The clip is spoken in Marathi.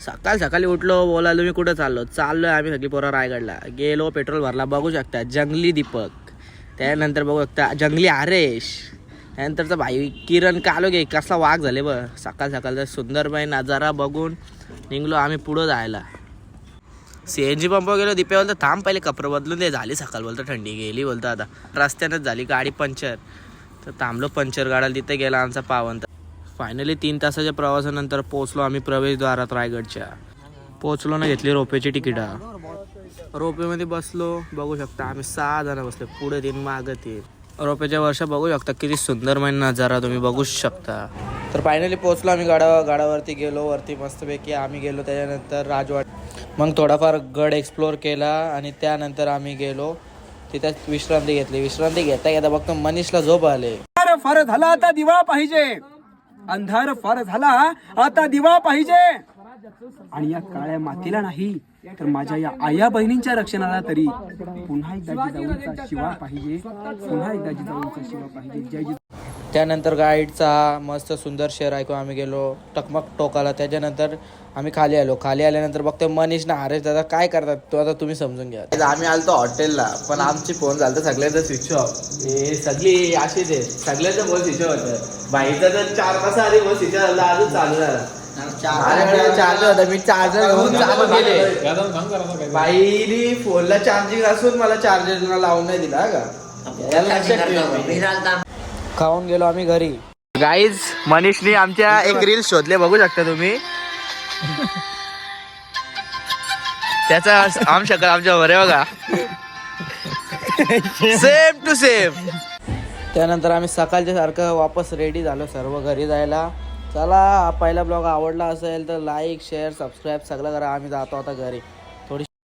सकाळी सकाळी उठलो, बोलालो मी कुठं चाललोय आम्ही सगळी पोरं रायगडला गेलो, पेट्रोल भरला. बघू शकता जंगली दीपक, त्यानंतर बघू शकता जंगली आरेश, त्यानंतरचा भाई किरण कालोगे कसला वाघ झाले बघ. सकाळ सकाळचा सुंदरबाई नजारा बघून निघलो आम्ही पुढं जायला. CNG पंप गेलो. दीपे बोलतो थांब पहिले कपडे बदलून दे. झाली सकाळ बोलतो थंडी गेली बोलतो. आता रस्त्यानंच झाली गाडी पंक्चर, तर थांबलो पंक्चर गाडायला. तिथे गेला आमचा पावन. फायनली 3 तासाच्या प्रवासानंतर पोहोचलो आम्ही प्रवेशद्वारात रायगडच्या. पोहोचलो ना, घेतली रोपेची तिकिटा. रोपेमध्ये बसलो. बघू शकता आम्ही 6 जण बसलो, पुढे 3 मागं 3. रोपेच्या वर्षा बघू शकता किती सुंदर नजारा तुम्ही बघू शकता. तर फायनली पोहोचलो आम्ही गाडावरती गेलो. वरती मस्तपैकी आम्ही गेलो. त्याच्यानंतर राजवाड, मग थोडाफार गड एक्सप्लोर केला आणि त्यानंतर आम्ही गेलो तिथे विश्रांती घेतली. विश्रांती घेता घेता बघतो मनीषला झोप आले. फार झाला आता दिवा पाहिजे, अंधार फार झाला आता दिवा पाहिजे. आणि या काळ्या मातीला नाही तर माझ्या या आया बहिणींच्या रक्षणाला तरी पुन्हा एकदा जिजाऊंचा शिवा पाहिजे, पुन्हा एकदा जिजाऊंचा शिवा पाहिजे. जय. त्यानंतर गाईडचा मस्त सुंदर शहर ऐकू आम्ही गेलो टकमक टोकाला. त्याच्यानंतर आम्ही खाली आलो. खाली आल्यानंतर बघतो मनीष ना हरेश दादा काय करतात तो आता तुम्ही समजून घ्या. आम्ही आलतो हॉटेलला, पण आमची फोन झालं सगळ्यांचं स्विच ऑफ. हे सगळी अशीच आहे, सगळ्यांचं फोन स्विच ऑफ होतं. बाईचा तर 4 तास आधी फोन स्विच ऑफ झाला, अजून चालू झाला. चार्जर होता, मी चार्जर घेऊन चालू केले. बाईनी फोनला चार्जिंग असून मला चार्जरला लावून नाही दिला का. खाऊन गेलो आम्ही घरी. गाईज मनीषनी आमच्या एक रील शोधले बघू शकता तुम्ही. त्याचा आम शकल आमच्या वर बघा, सेम टू सेम. त्यानंतर आम्ही सकाळच्या सारखं वापस रेडी झालो सर्व घरी जायला. चला, पहिला ब्लॉग आवडला असेल तर लाईक शेअर सबस्क्राईब सगळं करा. आम्ही जातो आता घरी.